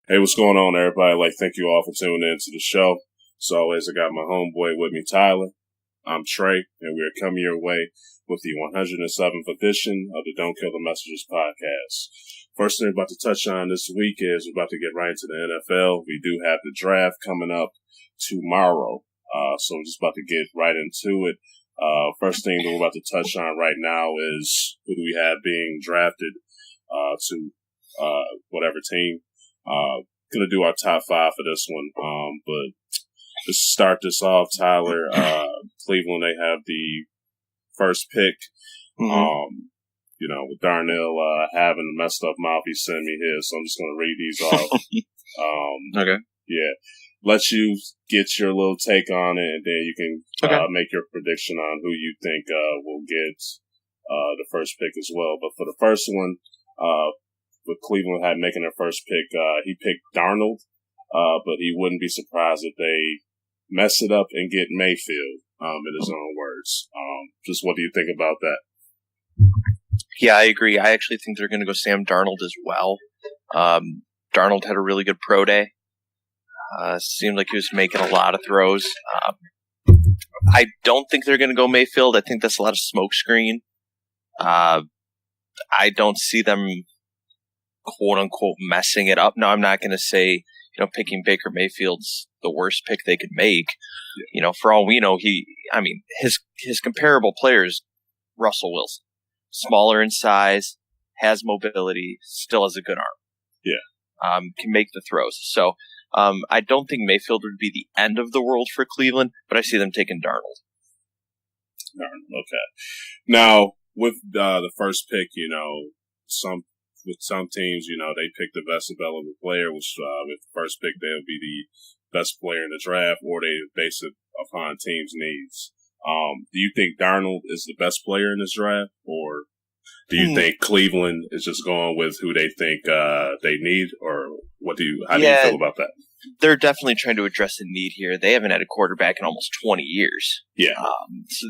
Hey, what's going on, everybody? Thank you all for tuning in to the show. As always, I got my homeboy with me, Tyler. I'm Trey, and we're coming your way with the 107th edition of the Don't Kill the Messengers podcast. First thing we're about to touch on this week is we're about to get right into the NFL. We do have the draft coming up tomorrow, so we're just about to get right into it. First thing that we're about to touch on right now is who do we have being drafted to whatever team. Gonna do our top five for this one. But to start this off, Tyler, Cleveland, they have the first pick. Mm-hmm. With Darnell having a messed up mouth, he sent me here, so I'm just gonna read these off. Okay. Yeah. Let you get your little take on it, and then you can make your prediction on who you think will get the first pick as well. But for the first one, with Cleveland had making their first pick, he picked Darnold, but he wouldn't be surprised if they mess it up and get Mayfield, in his own words. Just what do you think about that? Yeah, I agree. I actually think they're going to go Sam Darnold as well. Darnold had a really good pro day. Seemed like he was making a lot of throws. I don't think they're going to go Mayfield. I think that's a lot of smokescreen. I don't see them, quote unquote, messing it up. Now, I'm not going to say, picking Baker Mayfield's the worst pick they could make. Yeah. For all we know, his comparable player is Russell Wilson. Smaller in size, has mobility, still has a good arm. Yeah. Can make the throws. So, I don't think Mayfield would be the end of the world for Cleveland, but I see them taking Darnold. Okay. Now, with the first pick, some teams, they pick the best available player, which with the first pick, they'll be the best player in the draft, or they base it upon teams' needs. Do you think Darnold is the best player in this draft, or do you think Cleveland is just going with who they think they need, or how do you feel about that? They're definitely trying to address a need here. They haven't had a quarterback in almost 20 years. Yeah. So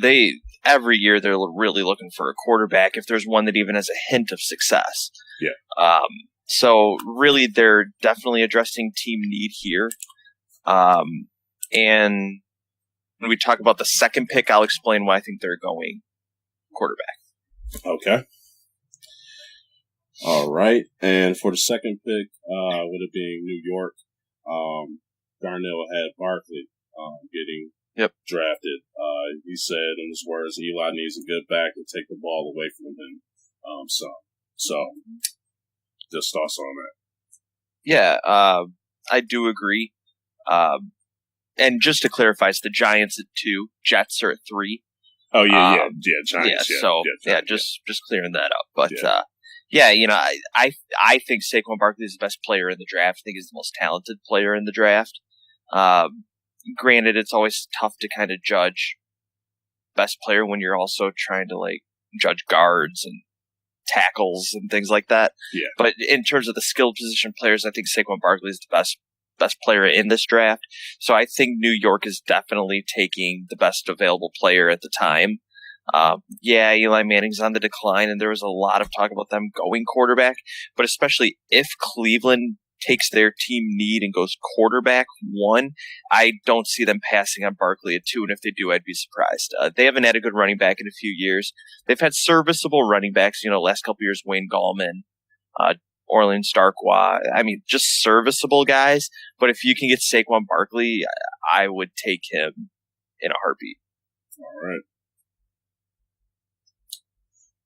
every year they're really looking for a quarterback if there's one that even has a hint of success. Yeah. So really they're definitely addressing team need here. And when we talk about the second pick, I'll explain why I think they're going quarterback. Okay. All right. And for the second pick, with it being New York, Darnell had Barkley getting drafted. He said in his words, Eli needs a good back to take the ball away from him. So just thoughts on that. Yeah, I do agree. And just to clarify, it's the Giants at 2, Jets are at 3. Oh yeah, Giants. Just clearing that up. But I think Saquon Barkley is the best player in the draft. I think he's the most talented player in the draft. Granted, it's always tough to kind of judge best player when you're also trying to judge guards and tackles and things like that. Yeah. But in terms of the skilled position players, I think Saquon Barkley is the best player in this draft. So I think New York is definitely taking the best available player at the time. Eli Manning's on the decline, and there was a lot of talk about them going quarterback, but especially if Cleveland takes their team need and goes quarterback 1, I don't see them passing on Barkley at 2, and if they do, I'd be surprised. They haven't had a good running back in a few years. They've had serviceable running backs, last couple years, Wayne Gallman, Orlin Starkwa. Just serviceable guys, but if you can get Saquon Barkley, I would take him in a heartbeat. All right.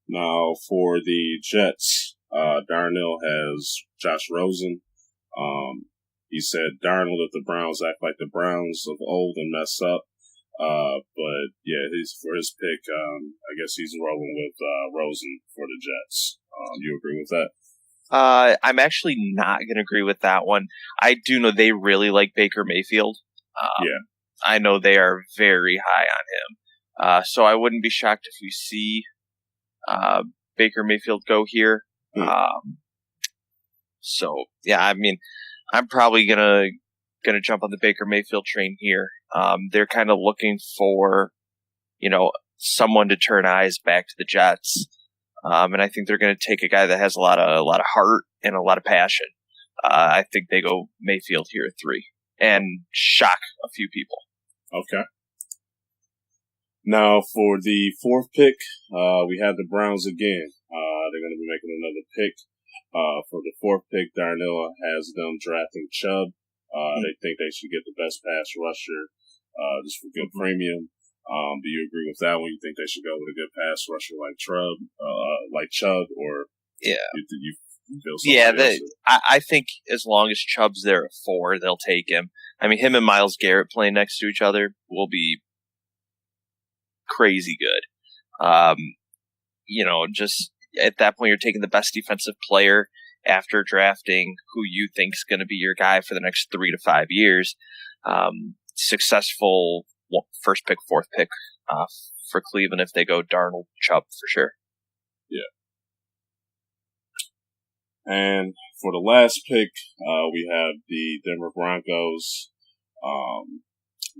Now, for the Jets, Darnell has Josh Rosen. He said Darnold, if the Browns act like the Browns of old and mess up. But yeah, for his pick, I guess he's rolling with Rosen for the Jets. You agree with that? I'm actually not going to agree with that one. I do know they really like Baker Mayfield. I know they are very high on him. So I wouldn't be shocked if we see Baker Mayfield go here. I'm probably gonna jump on the Baker Mayfield train here. They're kind of looking for, someone to turn eyes back to the Jets. And I think they're going to take a guy that has a lot of heart and a lot of passion. I think they go Mayfield here at 3 and shock a few people. Okay. Now, for the 4th pick, we have the Browns again. They're going to be making another pick. For the 4th pick, Darnell has them drafting Chubb. They think they should get the best pass rusher, just for good premium. Do you agree with that one? You think they should go with a good pass rusher like Chubb, or yeah, you feel somebody else? I think as long as Chubb's there at 4, they'll take him. I mean, him and Myles Garrett playing next to each other will be crazy good. Just at that point, you're taking the best defensive player after drafting who you think is going to be your guy for the next 3 to 5 years. Successful 1st pick, 4th pick for Cleveland if they go Darnold, Chubb for sure. Yeah. And for the last pick, we have the Denver Broncos.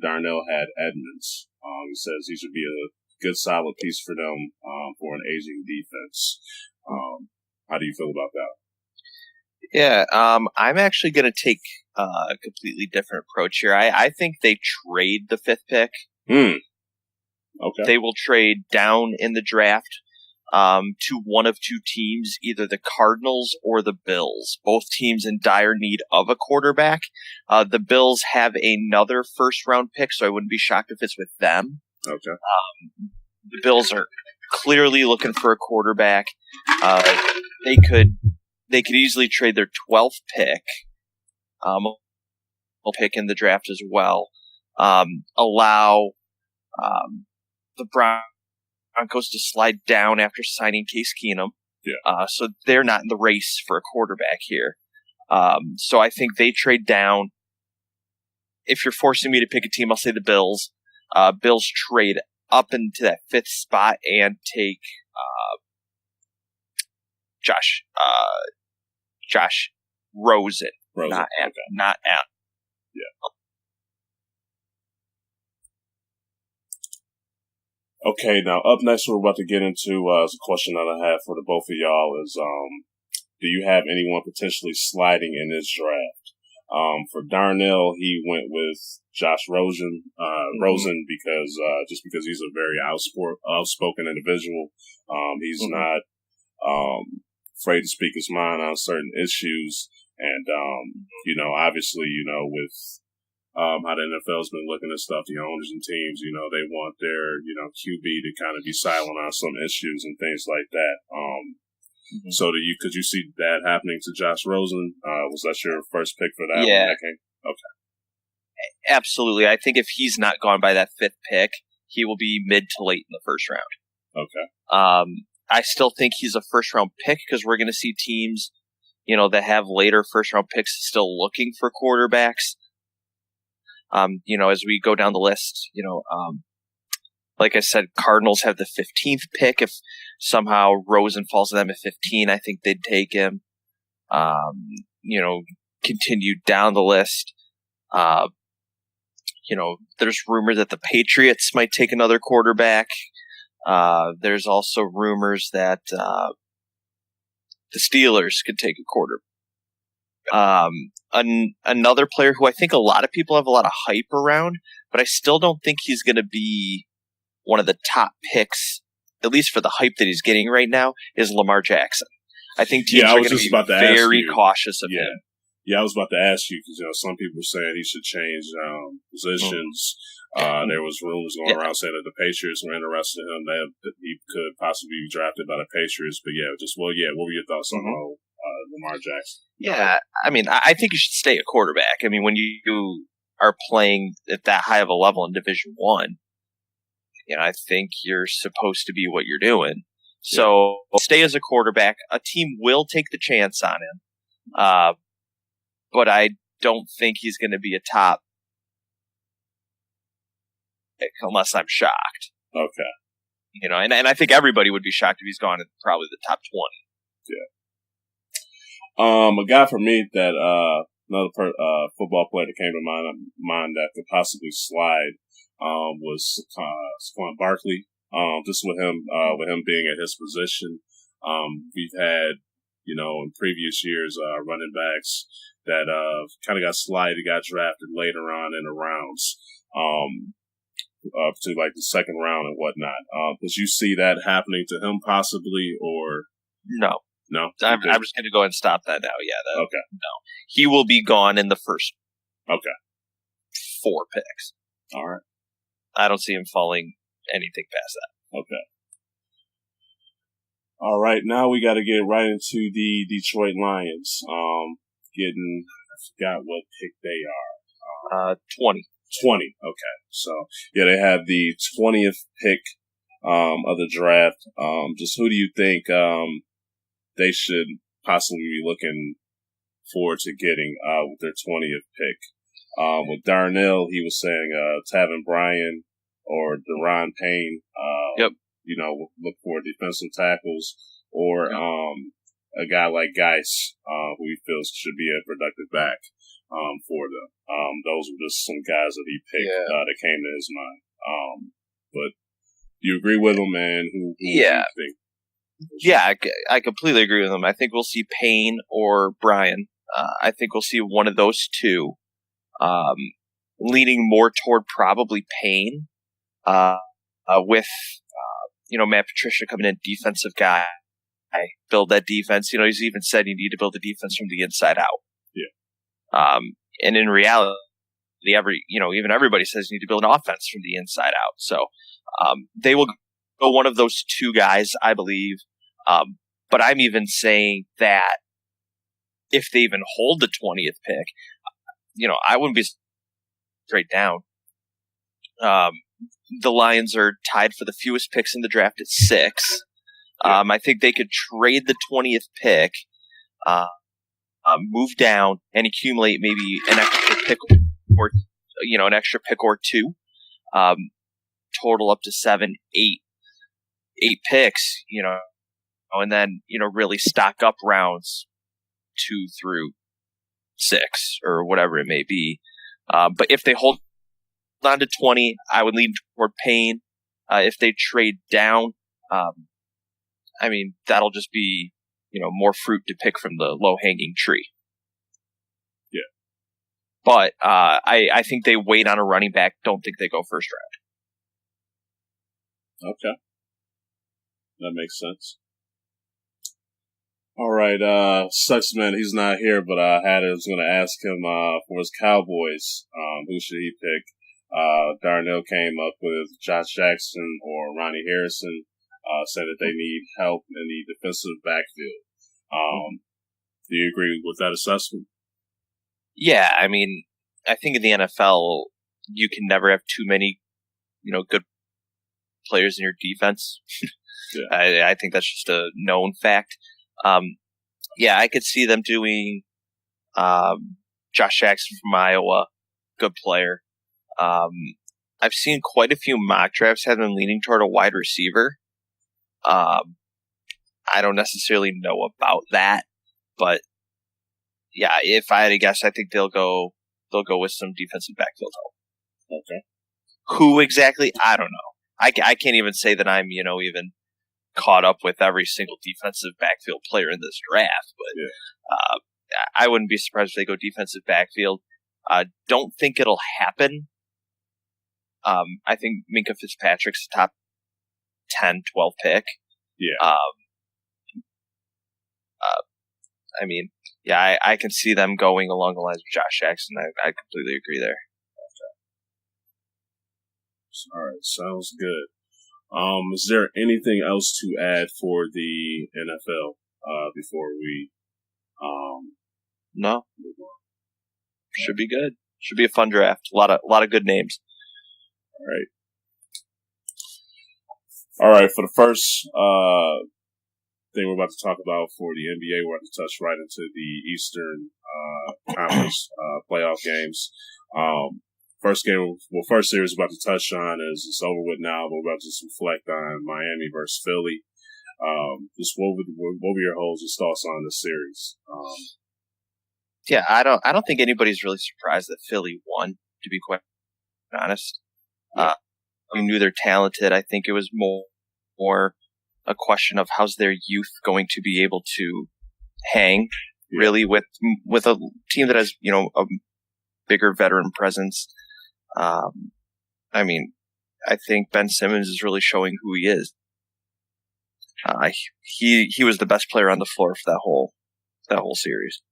Darnell had Edmonds. He says he should be a good, solid piece for them for an aging defense. How do you feel about that? Yeah, I'm actually going to take a completely different approach here. I think they trade the 5th pick. Okay. They will trade down in the draft to one of 2 teams, either the Cardinals or the Bills. Both teams in dire need of a quarterback. The Bills have another 1st-round pick, so I wouldn't be shocked if it's with them. Okay. The Bills are clearly looking for a quarterback. They could easily trade their 12th pick. Will pick in the draft as well. Allow the Broncos to slide down after signing Case Keenum. Yeah. So they're not in the race for a quarterback here. So I think they trade down. If you're forcing me to pick a team, I'll say the Bills. Bills trade up into that 5th spot and take Josh Rosen. Not Allen. Yeah. Okay, now up next, we're about to get into a question that I have for the both of y'all is, do you have anyone potentially sliding in this draft? For Darnell, he went with Josh Rosen, because he's a very outspoken individual. He's not afraid to speak his mind on certain issues, and obviously, with how the NFL's been looking at stuff, the owners and teams, they want their, QB to kind of be silent on some issues and things like that. So could you see that happening to Josh Rosen? Was that your first pick for that? Yeah. Okay. Absolutely. I think if he's not gone by that 5th pick, he will be mid to late in the 1st round. Okay. I still think he's a 1st-round pick because we're going to see teams, that have later 1st-round picks still looking for quarterbacks. As we go down the list, like I said, Cardinals have the 15th pick. If somehow Rosen falls to them at 15, I think they'd take him. Continue down the list. There's rumors that the Patriots might take another quarterback. There's also rumors that the Steelers could take a quarterback. Another player who I think a lot of people have a lot of hype around, but I still don't think he's going to be one of the top picks, at least for the hype that he's getting right now, is Lamar Jackson. I think teams are going to be very cautious of him. Yeah, I was about to ask you because some people were saying he should change positions. There was rumors going around saying that the Patriots were interested in him, that he could possibly be drafted by the Patriots. But what were your thoughts on Lamar Jackson? Yeah, I mean, I think you should stay a quarterback. I mean, when you are playing at that high of a level in Division I, I think you're supposed to be what you're doing. So stay as a quarterback. A team will take the chance on him. But I don't think he's going to be a top pick unless I'm shocked. Okay. And I think everybody would be shocked if he's gone in probably the top 20. Yeah. A guy for me that another football player that came to mind that could possibly slide was Saquon Barkley. Just with him being at his position, we've had in previous years running backs that kind of got slided, got drafted later on in the rounds, up to like the second round and whatnot. Did you see that happening to him possibly, or no? No, I'm just going to go and stop that now. Yeah. Okay. No, he will be gone in the first. Okay. 4 picks. All right. I don't see him falling anything past that. Okay. All right. Now we got to get right into the Detroit Lions. I forgot what pick they are. 20. 20. Okay. So yeah, they have the 20th pick of the draft. Just who do you think they should possibly be looking forward to getting with their 20th pick? With Darnell, he was saying Taven Bryan or Deron Payne. Yep. Look for defensive tackles or a guy like Geis, who he feels should be a productive back for them. Those were just some guys that he picked that came to his mind. But do you agree with him, man? Who do you think? Yeah, I completely agree with him. I think we'll see Payne or Bryan. I think we'll see one of those two. Leaning more toward probably Payne, with, Matt Patricia coming in, defensive guy, build that defense. He's even said you need to build the defense from the inside out. Yeah. And in reality, even everybody says you need to build an offense from the inside out. So, they will go one of those two guys, I believe. But I'm even saying that if they even hold the 20th pick, I wouldn't be straight down. The Lions are tied for the fewest picks in the draft at 6. I think they could trade the 20th pick, move down, and accumulate maybe an extra pick or two. Total up to 7, 8 picks. And then really stock up rounds 2 through 6 or whatever it may be. But if they hold on to 20, I would lean toward Payne. If they trade down, that'll just be, more fruit to pick from the low-hanging tree. Yeah. But I think they wait on a running back. Don't think they go first round. Okay. That makes sense. All right, sucks, man. He's not here, but I was going to ask him for his Cowboys. Who should he pick? Darnell came up with Josh Jackson or Ronnie Harrison, saying that they need help in the defensive backfield. Do you agree with that assessment? Yeah, I think in the NFL, you can never have too many, good players in your defense. Yeah. I think that's just a known fact. I could see them doing Josh Jackson from Iowa, good player. I've seen quite a few mock drafts have them leaning toward a wide receiver. I don't necessarily know about that, but yeah, if I had to guess, I think they'll go with some defensive backfield help. Okay. Who exactly? I don't know. I can't even say that I'm even caught up with every single defensive backfield player in this draft, but I wouldn't be surprised if they go defensive backfield. Don't think it'll happen. I think Minkah Fitzpatrick's a top 10, 12 pick. Yeah. I can see them going along the lines of Josh Jackson. I completely agree there. Okay. All right, sounds good. Is there anything else to add for the NFL before we No. Should be good. Should be a fun draft. A lot of good names. All right. For the first thing we're about to talk about for the NBA, we're about to touch right into the Eastern Conference playoff games. First series we're about to touch on is it's over with now, but we're about to just reflect on Miami versus Philly. Just what were your thoughts on this series? I don't think anybody's really surprised that Philly won, to be quite honest. Yeah. We knew they're talented. I think it was more a question of how's their youth going to be able to hang. really, with a team that has, a bigger veteran presence. I mean, I think Ben Simmons is really showing who he is. He was the best player on the floor for that whole series.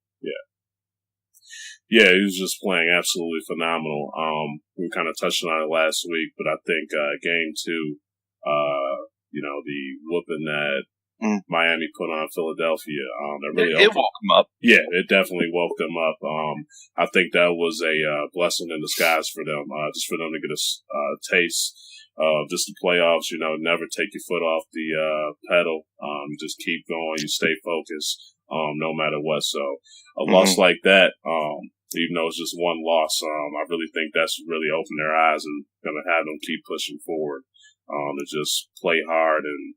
Yeah, he was just playing absolutely phenomenal. We kind of touched on it last week, but I think game 2, the whooping that Miami put on Philadelphia, that really it woke him up. Yeah, it definitely woke them up. I think that was a blessing in disguise for them, just for them to get a taste of just the playoffs. Never take your foot off the pedal. Just keep going. You stay focused, no matter what. So a loss like that, even though it's just one loss, I really think that's really opened their eyes and going to have them keep pushing forward, to just play hard and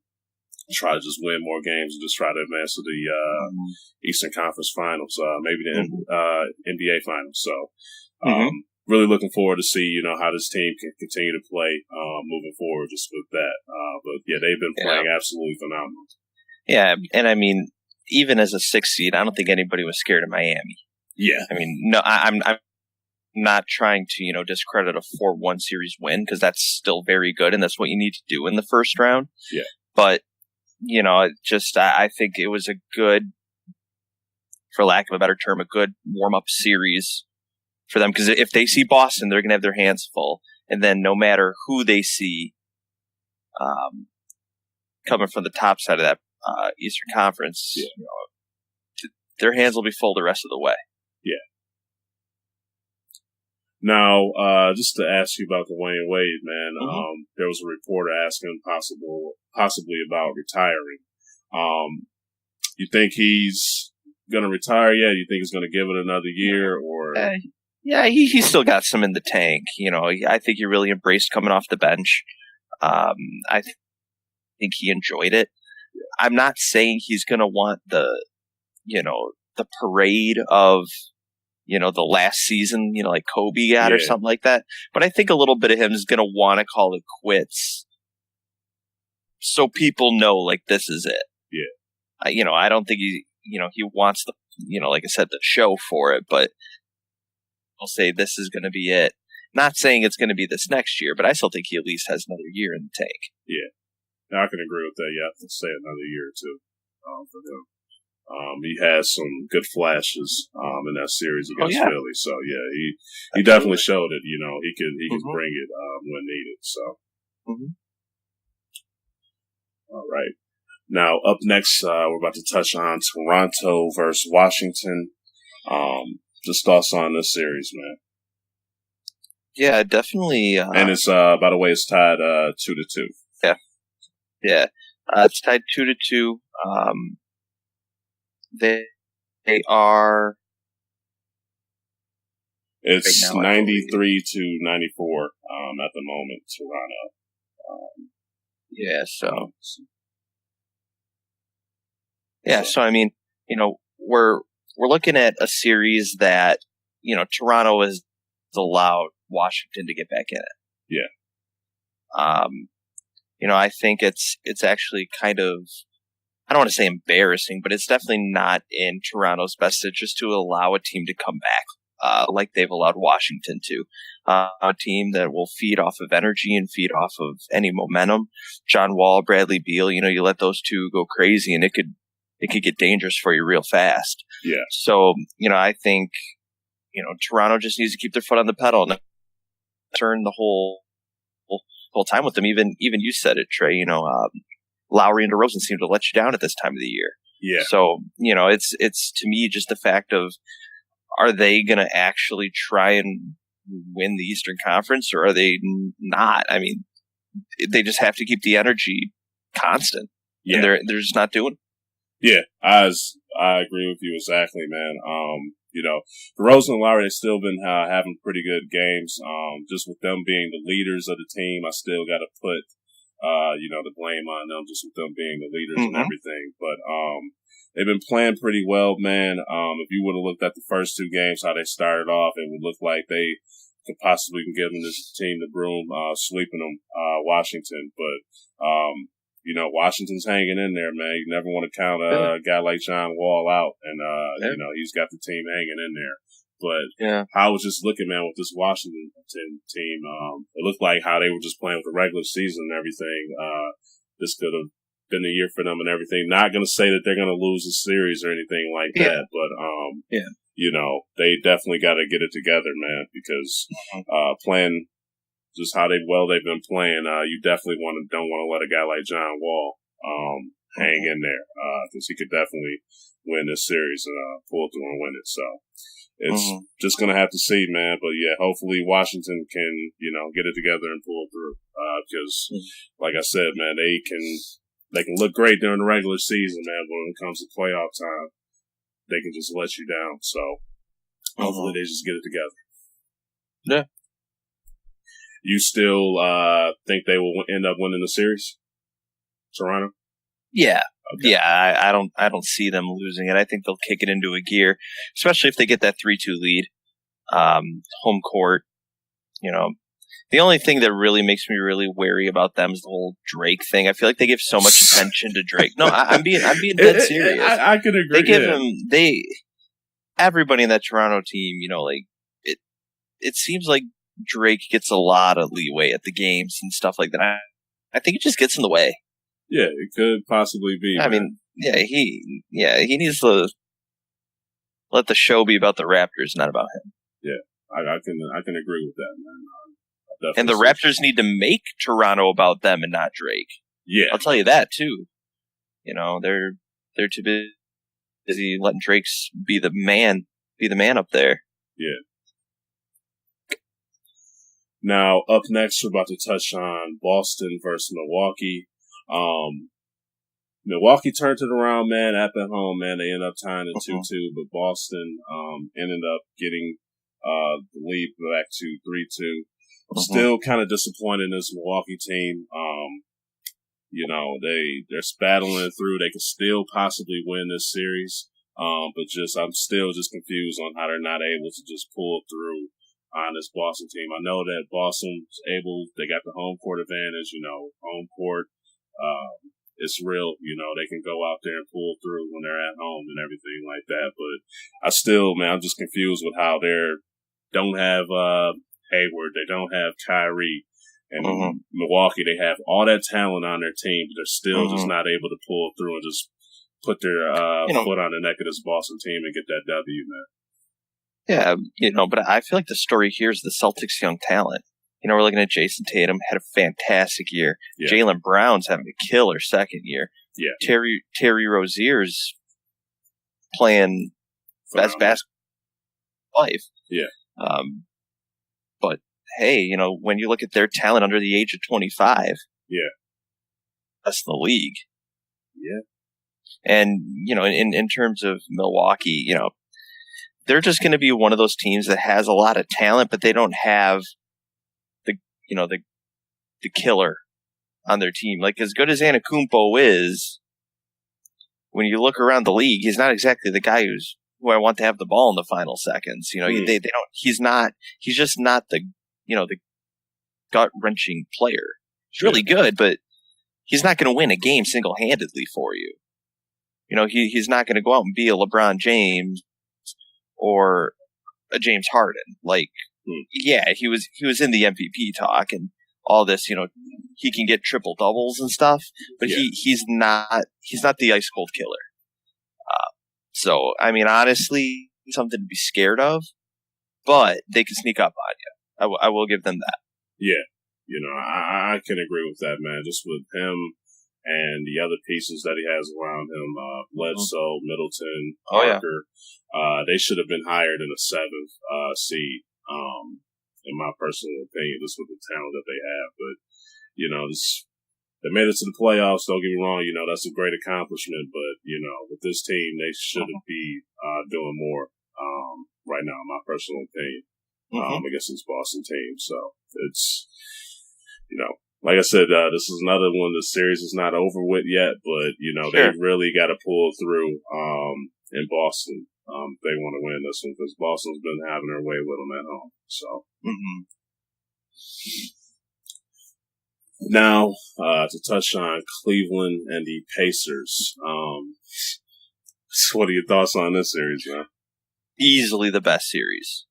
try to just win more games and just try to advance to the Eastern Conference Finals, maybe the NBA Finals. So really looking forward to see, how this team can continue to play moving forward just with that. But yeah, they've been playing absolutely phenomenal. Yeah, and I mean, even as a 6th seed, I don't think anybody was scared of Miami. Yeah. I mean, no, I'm not trying to, discredit a 4-1 series win, because that's still very good, and that's what you need to do in the first round. Yeah. But, I think it was a good, for lack of a better term, a good warm-up series for them, because if they see Boston, they're going to have their hands full, and then no matter who they see coming from the top side of that Eastern Conference, their hands will be full the rest of the way. Yeah. Now, just to ask you about Dwayne Wade, man, there was a reporter asking possibly about retiring. You think he's going to retire yet? You think he's going to give it another year, or? Yeah, he's still got some in the tank. I think he really embraced coming off the bench. I think he enjoyed it. I'm not saying he's going to want the parade of, the last season, like Kobe got or something like that. But I think a little bit of him is going to want to call it quits, so people know, like, this is it. Yeah. I don't think he wants the, like I said, the show for it, but I'll say this is going to be it. Not saying it's going to be this next year, but I still think he at least has another year in the tank. Yeah. I can agree with that. Yeah, I can say another year or two for him. He has some good flashes in that series against Philly. So yeah, he definitely showed it. He could bring it when needed. So all right. Now up next, we're about to touch on Toronto versus Washington. Just thoughts on this series, man. Yeah, definitely. And it's by the way, it's tied 2-2. Yeah. It's tied 2-2. They are. It's right now, 93-94 at the moment, Toronto. So I mean, we're looking at a series that Toronto has allowed Washington to get back in it. Yeah. I think it's actually kind of, I don't want to say embarrassing, but it's definitely not in Toronto's best interest to allow a team to come back like they've allowed Washington to. A team that will feed off of energy and feed off of any momentum. John Wall, Bradley Beal, you let those two go crazy and it could get dangerous for you real fast. Yeah. So, I think, Toronto just needs to keep their foot on the pedal and turn the whole time with them. Even you said it, Trey, Lowry and DeRozan seem to let you down at this time of the year. Yeah. So, it's to me just the fact of, are they going to actually try and win the Eastern Conference, or are they not? I mean, they just have to keep the energy constant. Yeah. And they're just not doing it. Yeah. I agree with you exactly, man. DeRozan and Lowry, they've still been having pretty good games. Just with them being the leaders of the team, I still got to put the blame on them, just with them being the leaders and everything. But they've been playing pretty well, man. If you would have looked at the first two games, how they started off, it would look like they could possibly give them this team the broom, sweeping them, Washington. But Washington's hanging in there, man. You never want to count a guy like John Wall out, and he's got the team hanging in there. But I was just looking, man, with this Washington team. It looked like how they were just playing with the regular season and everything. This could have been a year for them and everything. Not going to say that they're going to lose the series or anything like that, but they definitely got to get it together, man, because playing just how they've been playing, you definitely don't want to let a guy like John Wall hang in there, because he could definitely win this series and pull through and win it. So it's just gonna have to see, man. But yeah, hopefully Washington can get it together and pull through, because like I said, man, they can look great during the regular season, man. But when it comes to playoff time, they can just let you down. So hopefully they just get it together. Yeah. You still think they will end up winning the series, Toronto? Yeah, I don't see them losing it. I think they'll kick it into a gear, especially if they get that 3-2 lead, home court. The only thing that really makes me really wary about them is the whole Drake thing. I feel like they give so much attention to Drake. No, I'm being dead serious. I can agree. They give him everybody in that Toronto team. It seems like Drake gets a lot of leeway at the games and stuff like that. I think it just gets in the way. Yeah, it could possibly be. I mean, he needs to let the show be about the Raptors, not about him. Yeah, I can agree with that, man. And the Raptors need to make Toronto about them and not Drake. Yeah, I'll tell you that too. They're too busy letting Drake be the man up there. Yeah. Now, up next, we're about to touch on Boston versus Milwaukee. Milwaukee turned it around, man, at home, man. They ended up tying it 2-2, but Boston ended up getting the lead back to 3-2. Still kind of disappointed in this Milwaukee team. They're battling through. They could still possibly win this series, but I'm still just confused on how they're not able to just pull through on this Boston team. I know that Boston's they got the home court advantage, home court, it's real, they can go out there and pull through when they're at home and everything like that. But I'm just confused with how don't have, Hayward, they don't have Kyrie, and Milwaukee, they have all that talent on their team, but they're still just not able to pull through and just put their, foot on the neck of this Boston team and get that W, man. Yeah, but I feel like the story here is the Celtics' young talent. We're looking at Jason Tatum, had a fantastic year. Yeah. Jaylen Brown's having a killer second year. Yeah. Terry Rozier's playing best basketball life. Yeah. But hey, when you look at their talent under the age of 25, that's the league. Yeah. And in terms of Milwaukee, they're just going to be one of those teams that has a lot of talent, but they don't have the killer on their team. Like, as good as Antetokounmpo is, when you look around the league, he's not exactly the guy who I want to have the ball in the final seconds. They don't. He's just not the gut wrenching player. He's really good, but he's not going to win a game single handedly for you. He's not going to go out and be a LeBron James or a James Harden. Like, he was in the MVP talk and all this, he can get triple doubles and stuff, but he's not the ice cold killer. So, I mean, honestly, something to be scared of, but they can sneak up on you. I will give them that. Yeah. I can agree with that, man. Just with him and the other pieces that he has around him, Bledsoe, Middleton, Parker, they should have been higher than a 7th seed, in my personal opinion, just with the talent that they have. But, they made it to the playoffs, don't get me wrong, that's a great accomplishment. But, with this team, they should be doing more right now, in my personal opinion, against this Boston team. So it's, like I said, this is another one. The series is not over with yet, but, they really got to pull through in Boston. They want to win this one because Boston's been having their way with them at home. So, Now, to touch on Cleveland and the Pacers. What are your thoughts on this series, man? Easily the best series.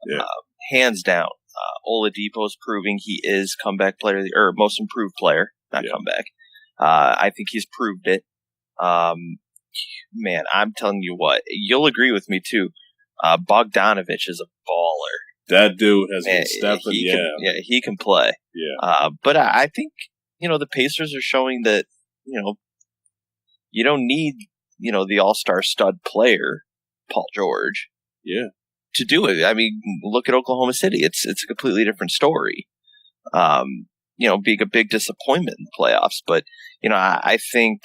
Yeah. Hands down. Oladipo's proving he is comeback player, or most improved player, not comeback. I think he's proved it. Man, I'm telling you what, you'll agree with me too. Bogdanovich is a baller. That dude has been stepping. He can play. Yeah. But I think, the Pacers are showing that, you don't need, the all-star stud player, Paul George. Yeah. To do it. I mean, look at Oklahoma City. It's a completely different story. Being a big disappointment in the playoffs. But, I think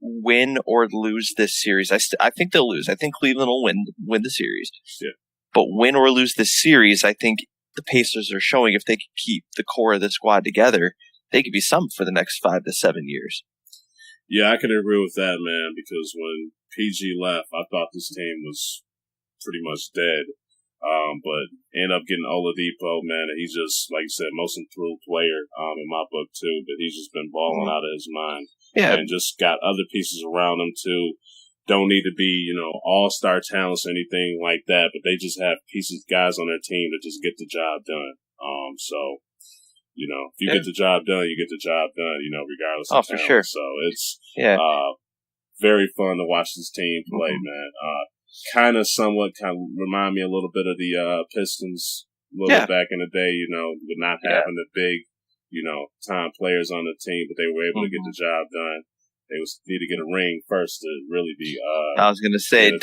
win or lose this series, I think they'll lose. I think Cleveland will win the series. Yeah. But win or lose this series, I think the Pacers are showing if they can keep the core of the squad together, they could be something for the next 5 to 7 years. Yeah, I can agree with that, man, because when PG left, I thought this team was pretty much dead. But ended up getting Oladipo, man, and he's just, like you said, most improved player in my book, too. But he's just been balling out of his mind. Yeah. And just got other pieces around him, too. Don't need to be, all-star talents or anything like that, but they just have guys on their team that just get the job done. So, if you get the job done, you get the job done, regardless of talent. For sure. So it's very fun to watch this team play, man. Kind of remind me a little bit of the Pistons a little bit back in the day, with not having the big, time players on the team, but they were able to get the job done. They need to get a ring first to really be. I was going to say,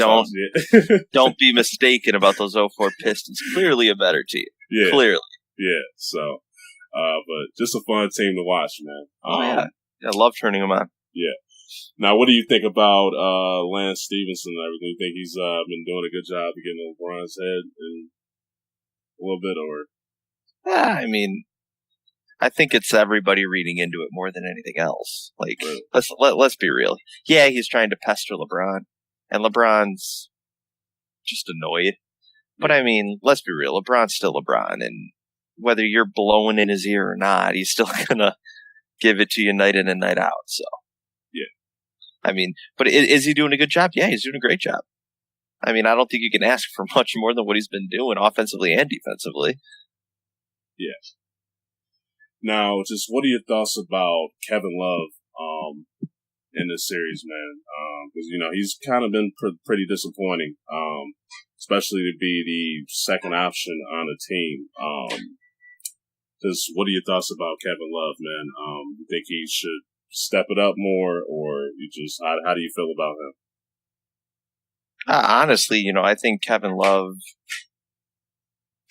don't be mistaken about those 04 Pistons. Clearly a better team. Yeah. Clearly. Yeah. So, but just a fun team to watch, man. I love turning them on. Yeah. Now, what do you think about Lance Stevenson and everything? You think he's been doing a good job of getting LeBron's head in a little bit, or? I mean, I think it's everybody reading into it more than anything else. Like, let's be real. Yeah, he's trying to pester LeBron, and LeBron's just annoyed. But I mean, let's be real. LeBron's still LeBron, and whether you're blowing in his ear or not, he's still gonna give it to you night in and night out. So, yeah. I mean, but is he doing a good job? Yeah, he's doing a great job. I mean, I don't think you can ask for much more than what he's been doing offensively and defensively. Yeah. Now, just what are your thoughts about Kevin Love in this series, man? Because, he's kind of been pretty disappointing, especially to be the second option on a team. Just what are your thoughts about Kevin Love, man? You think he should step it up more, or how do you feel about him? Honestly, I think Kevin Love,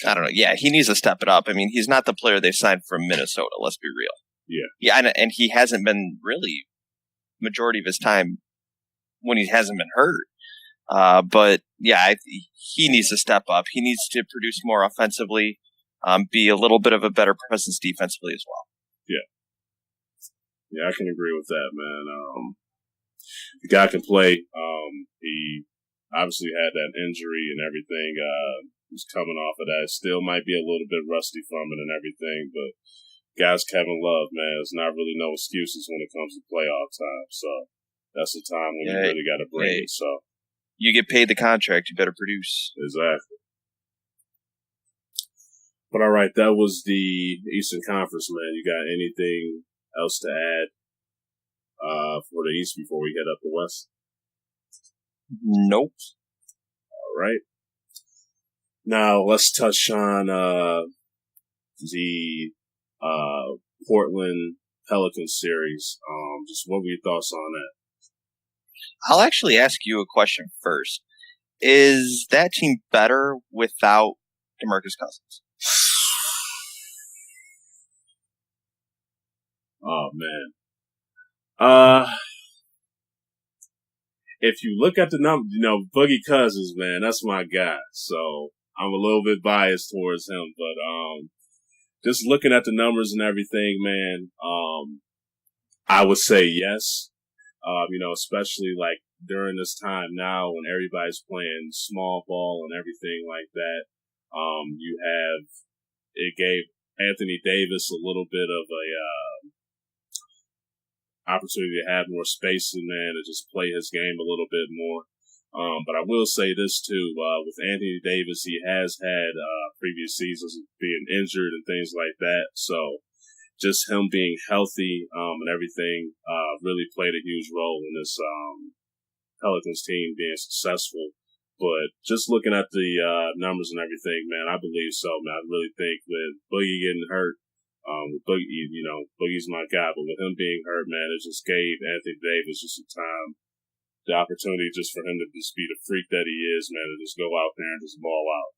I don't know. Yeah, he needs to step it up. I mean, he's not the player they signed from Minnesota. Let's be real. Yeah. Yeah, and he hasn't been really majority of his time when he hasn't been hurt. But yeah, he needs to step up. He needs to produce more offensively, be a little bit of a better presence defensively as well. Yeah. Yeah, I can agree with that, man. The guy can play. He obviously had that injury and everything. He's coming off of that. Still might be a little bit rusty from it and everything, but guys, Kevin Love, man, there's not really no excuses when it comes to playoff time. So that's the time when you really got to bring it. So you get paid the contract, you better produce. Exactly. But all right, that was the Eastern Conference, man. You got anything else to add for the East before we head up the West? Nope. All right. Now let's touch on the Portland Pelicans series. Just what were your thoughts on that? I'll actually ask you a question first. Is that team better without DeMarcus Cousins? Oh man. If you look at the number, Boogie Cousins, man, that's my guy. So I'm a little bit biased towards him, but just looking at the numbers and everything, man, I would say yes. Especially like during this time now when everybody's playing small ball and everything like that. It gave Anthony Davis a little bit of a opportunity to have more space in there to just play his game a little bit more. But I will say this too, with Anthony Davis, he has had previous seasons being injured and things like that. So just him being healthy and everything really played a huge role in this Pelicans team being successful. But just looking at the numbers and everything, man, I believe so, man. I really think with Boogie getting hurt, with Boogie, Boogie's my guy, but with him being hurt, man, it just gave Anthony Davis just the opportunity just for him to just be the freak that he is, man, to just go out there and just ball out.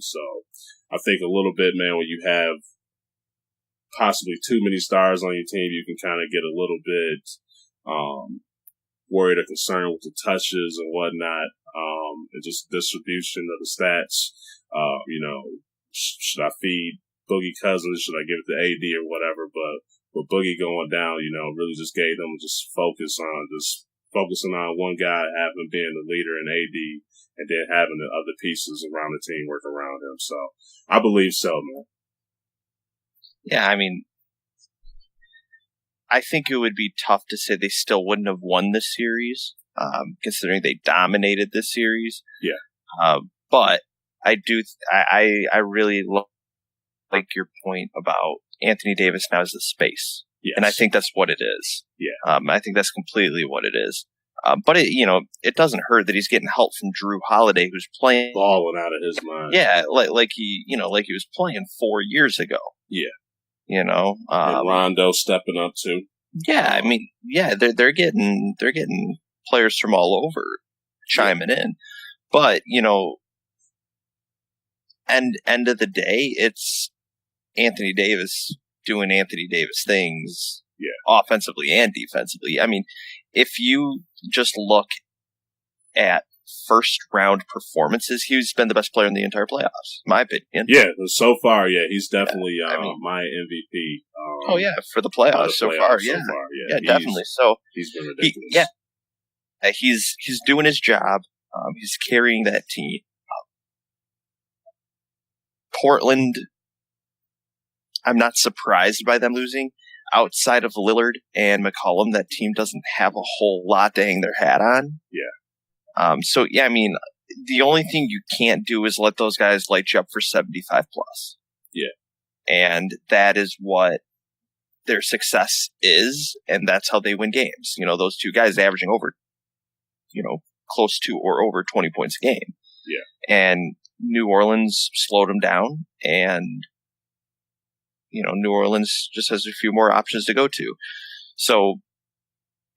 So I think a little bit, man, when you have possibly too many stars on your team, you can kind of get a little bit worried or concerned with the touches and whatnot, and just distribution of the stats. Should I feed Boogie Cousins? Should I give it to AD or whatever? But with Boogie going down, really just gave them just focusing on one guy, having been the leader in AD, and then having the other pieces around the team work around him. So I believe so, man. Yeah, I mean, I think it would be tough to say they still wouldn't have won this series, considering they dominated this series. Yeah. But I do, I really like your point about Anthony Davis now as the space. Yes. And I think that's what it is. Yeah. I think that's completely what it is. But it doesn't hurt that he's getting help from Drew Holiday, who's playing balling out of his mind. Yeah, like he was playing 4 years ago. Yeah. And Rondo stepping up too. Yeah, I mean, yeah, they're getting players from all over chiming in, but end of the day, it's Anthony Davis doing Anthony Davis things, offensively and defensively. I mean, if you just look at first round performances, he's been the best player in the entire playoffs, in my opinion. Yeah, so far, he's definitely my MVP. For the playoffs so far. Yeah, definitely. So he's been ridiculous. He's doing his job. He's carrying that team. Portland, I'm not surprised by them losing. Outside of Lillard and McCollum, that team doesn't have a whole lot to hang their hat on. Yeah. I mean, the only thing you can't do is let those guys light you up for 75 plus. Yeah. And that is what their success is, and that's how they win games. Those two guys averaging over, close to or over 20 points a game. Yeah. And New Orleans slowed them down, and New Orleans just has a few more options to go to. So,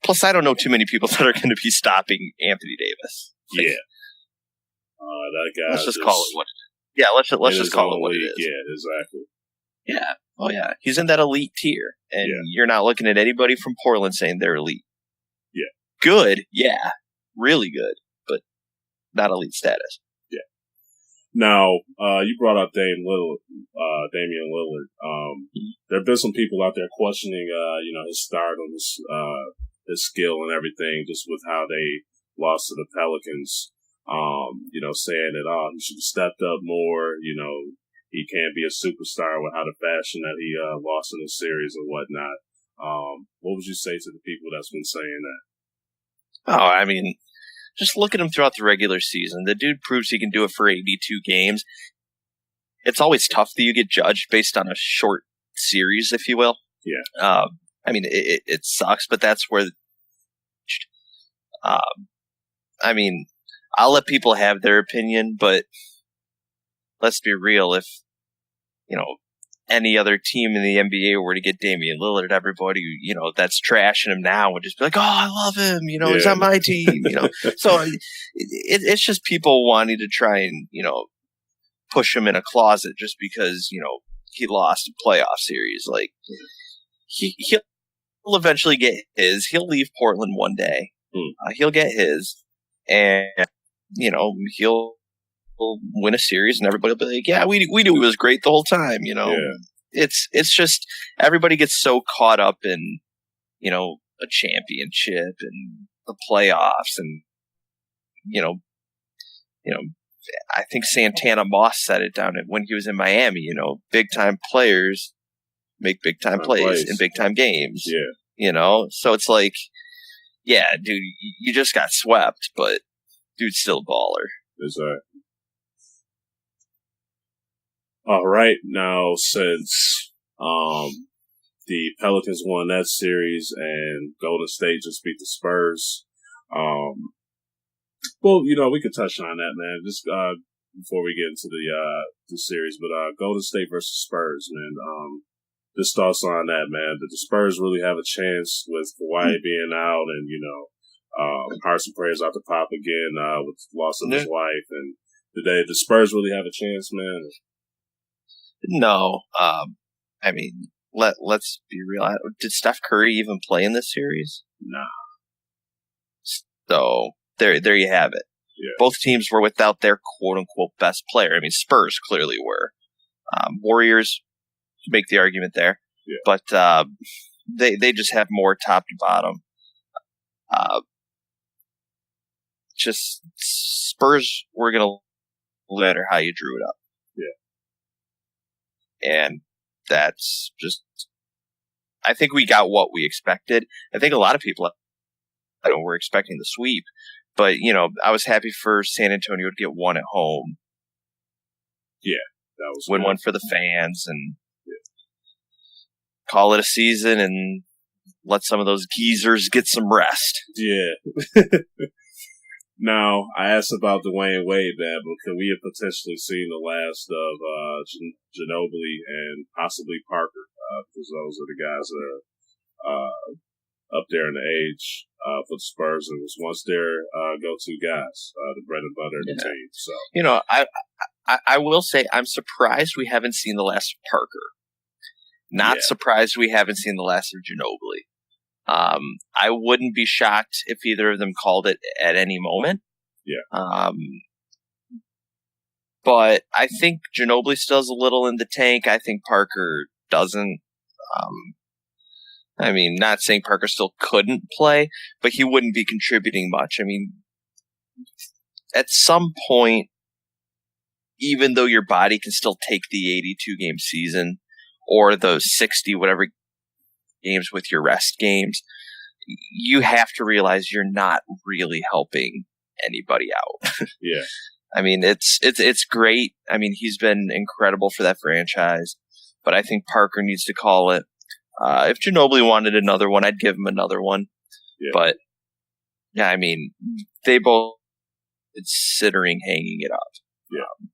plus I don't know too many people that are going to be stopping Anthony Davis. Yeah. That guy. Let's just call it what it is. Yeah, let's just call it what it is. Yeah, exactly. Yeah. Oh, yeah. He's in that elite tier, and you're not looking at anybody from Portland saying they're elite. Yeah. Good, yeah. Really good, but not elite status. Yeah. Now, you brought up Damian Lillard. There have been some people out there questioning, his start on his skill and everything, just with how they lost to the Pelicans. Saying that, he should have stepped up more, he can't be a superstar with how the fashion that he lost in the series and whatnot. What would you say to the people that's been saying that? Oh, I mean, just look at him throughout the regular season. The dude proves he can do it for 82 games. It's always tough that you get judged based on a short series, if you will. Yeah. I mean, it sucks, but that's where. I mean, I'll let people have their opinion, but let's be real. If any other team in the NBA were to get Damian Lillard, everybody, that's trashing him now would just be like, oh, I love him. He's on my team, So it's just people wanting to try and, push him in a closet just because, he lost a playoff series. Like, he'll eventually get his. He'll leave Portland one day. He'll get his. And, he'll win a series and everybody will be like, yeah, we knew he was great the whole time, Yeah. It's just everybody gets so caught up in, a championship and the playoffs and, I think Santana Moss said it down when he was in Miami. You know, big time players make big time plays in big time games. Yeah. You know, so it's like, yeah, dude, you just got swept, but dude's still a baller. Exactly. All right, now since the Pelicans won that series and Golden State just beat the Spurs, well, you know, we could touch on that, man. Just before we get into the series, but Golden State versus Spurs, man. Just thoughts on that, man. Did the Spurs really have a chance with Kawhi being out, and you know, hearts and prayers out to Pop again with the loss of his wife, and did the Spurs really have a chance, man? No, I mean, let's be real. Did Steph Curry even play in this series? Nah. So there you have it. Yeah. Both teams were without their quote unquote best player. I mean, Spurs clearly were. Warriors make the argument there, yeah. But they just have more top to bottom. Just Spurs were gonna matter how you drew it up. Yeah. And that's just, I think we got what we expected. I think a lot of people were expecting the sweep, but you know, I was happy for San Antonio to get one at home. Yeah, that was win one for the fans and call it a season and let some of those geezers get some rest. Yeah. Now, I asked about Dwayne Wade, man, but could we have potentially seen the last of Ginobili and possibly Parker? Because those are the guys that are up there in the age for the Spurs, and was once their go-to guys, the bread and butter of the team. So, you know, I will say I'm surprised we haven't seen the last of Parker. Not surprised we haven't seen the last of Ginobili. I wouldn't be shocked if either of them called it at any moment. Yeah. But I think Ginobili still has a little in the tank. I think Parker doesn't. I mean, not saying Parker still couldn't play, but he wouldn't be contributing much. I mean, at some point, even though your body can still take the 82 game season or those 60 whatever games with your rest games, you have to realize you're not really helping anybody out. Yeah. I mean, it's great. I mean, he's been incredible for that franchise, but I think Parker needs to call it. If Ginobili wanted another one, I'd give him another one. Yeah. But yeah, I mean, they both considering hanging it up. Yeah.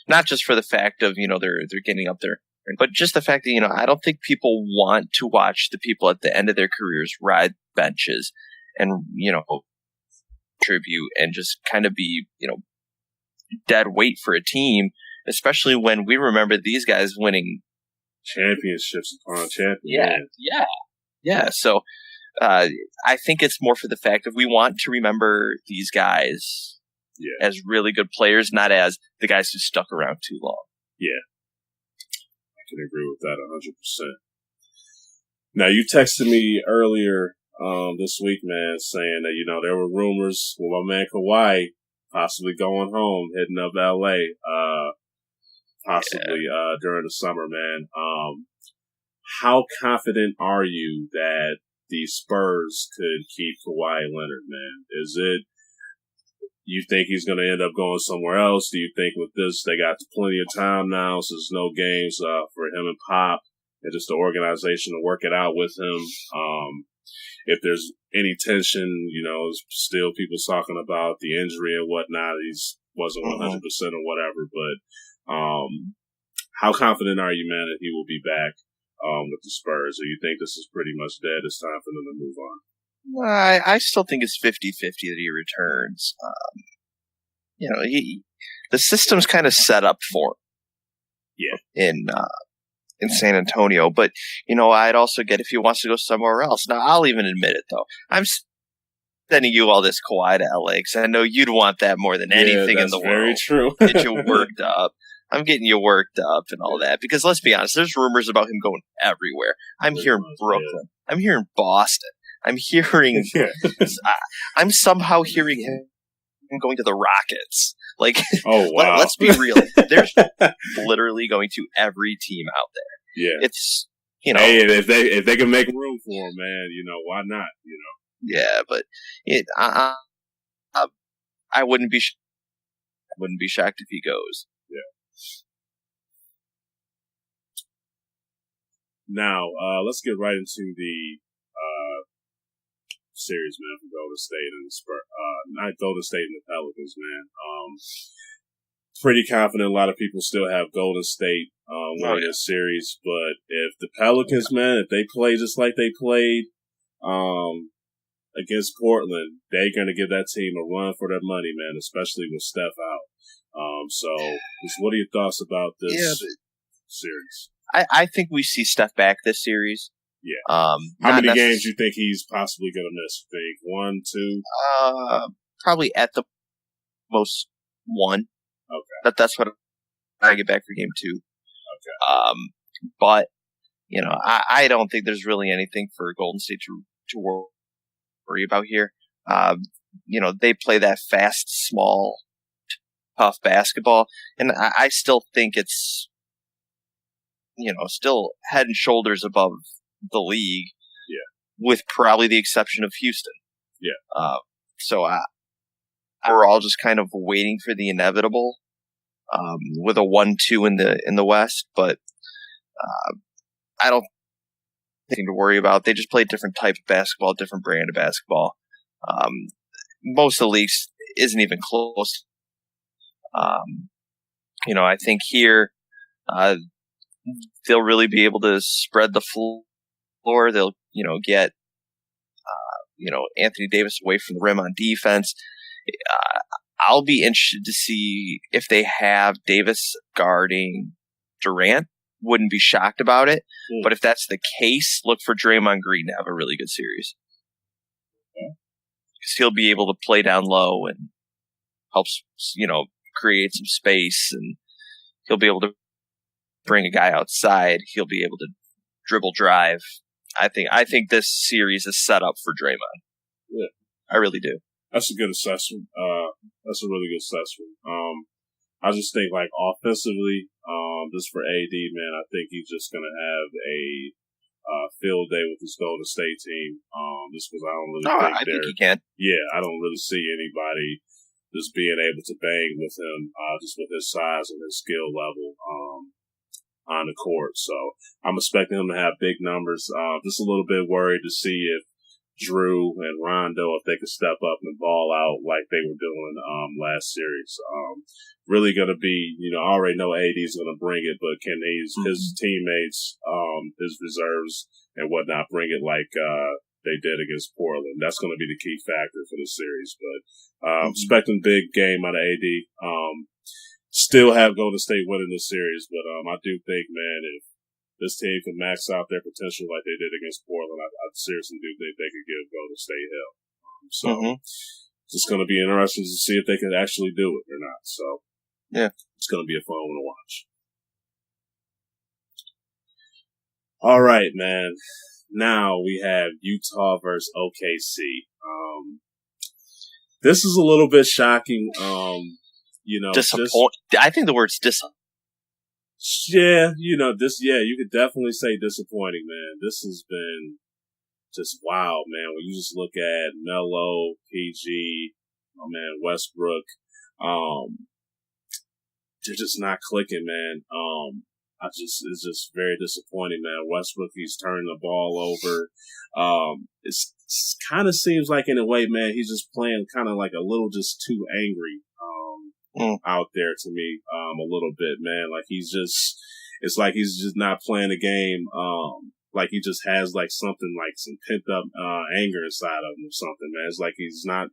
Not just for the fact of, you know, they're getting up there, but just the fact that, you know, I don't think people want to watch the people at the end of their careers ride benches and, you know, tribute and just kind of be, you know, dead weight for a team, especially when we remember these guys winning championships upon championships. Yeah. So I think it's more for the fact that we want to remember these guys as really good players, not as the guys who stuck around too long. Yeah. I can agree with that 100%. Now, you texted me earlier this week, man, saying that, you know, there were rumors with my man Kawhi possibly going home, hitting up L.A., possibly during the summer, man. How confident are you that the Spurs could keep Kawhi Leonard, man? Is it, you think he's going to end up going somewhere else? Do you think with this, they got plenty of time now, so there's no games for him and Pop and just the organization to work it out with him? If there's any tension, you know, still people talking about the injury and whatnot. He wasn't 100% or whatever, but how confident are you, man, that he will be back with the Spurs? Or you think this is pretty much dead? It's time for them to move on? I still think it's 50-50 that he returns. You know, the system's kind of set up for him. In San Antonio, but you know, I'd also get if he wants to go somewhere else. Now, I'll even admit it though. I'm sending you all this Kawhi to LA because I know you'd want that more than anything in the world. Very true. Get you worked up. I'm getting you worked up and all that because let's be honest, there's rumors about him going everywhere. I'm hearing Brooklyn. I'm hearing Boston. I'm hearing. I'm somehow hearing him going to the Rockets. Like, oh wow, let's be real. There's literally going to every team out there. Yeah, it's Hey, if they can make room for him, man, why not? Yeah, but I wouldn't be shocked if he goes. Yeah. Now, let's get right into the series, man, for Golden State and the Spurs. Not Golden State and the Pelicans, man. Pretty confident a lot of people still have Golden State winning this series, but if the Pelicans, man, if they play just like they played against Portland, they're going to give that team a run for their money, man, especially with Steph out. So, what are your thoughts about this series? I think we see Steph back this series. Yeah. How many games do you think he's possibly going to miss? Think 1, 2? Probably at the most 1. Okay. That's what I get back for game 2. Okay. But I don't think there's really anything for Golden State to worry about here. They play that fast, small, tough basketball, and I still think it's still head and shoulders above the league. Yeah. With probably the exception of Houston. Yeah. So we're all just kind of waiting for the inevitable, with a 1-2 in the West, but I don't think anything to worry about. They just play a different type of basketball, different brand of basketball. Most of the leagues isn't even close. I think here, they'll really be able to spread the floor. They'll, get, Anthony Davis away from the rim on defense. I'll be interested to see if they have Davis guarding Durant. Wouldn't be shocked about it. But if that's the case, look for Draymond Green to have a really good series. Because he'll be able to play down low and helps, create some space, and he'll be able to bring a guy outside. He'll be able to dribble drive. I think this series is set up for Draymond. Yeah. I really do. That's a good assessment. That's a really good assessment. I just think, like, offensively, just for AD, man, I think he's just going to have a field day with his Golden State team. Just because I don't really think think he can. Yeah, I don't really see anybody just being able to bang with him, just with his size and his skill level on the court. So I'm expecting him to have big numbers. Just a little bit worried to see if Drew and Rondo, if they could step up and ball out like they were doing last series. Really going to be, I already know AD's going to bring it, but can his teammates, his reserves and whatnot bring it like they did against Portland? That's going to be the key factor for the series. But expecting big game out of AD. Still have Golden State winning this series, but I do think, man, if this team can max out their potential like they did against Portland, I seriously do think they could give Golden State hell. So it's just going to be interesting to see if they can actually do it or not. So yeah, it's going to be a fun one to watch. All right, man. Now we have Utah versus OKC. This is a little bit shocking. I think the word's disappointing. Yeah, you could definitely say disappointing, man. This has been just wild, man. When you just look at Melo, PG, my man Westbrook, they're just not clicking, man. It's just very disappointing, man. Westbrook, he's turning the ball over. It kind of seems like in a way, man, he's just playing kind of like a little just too angry. Out there to me, a little bit, man. Like it's like he's just not playing the game. Like he just has like something like some pent up, anger inside of him or something, man. It's like he's not,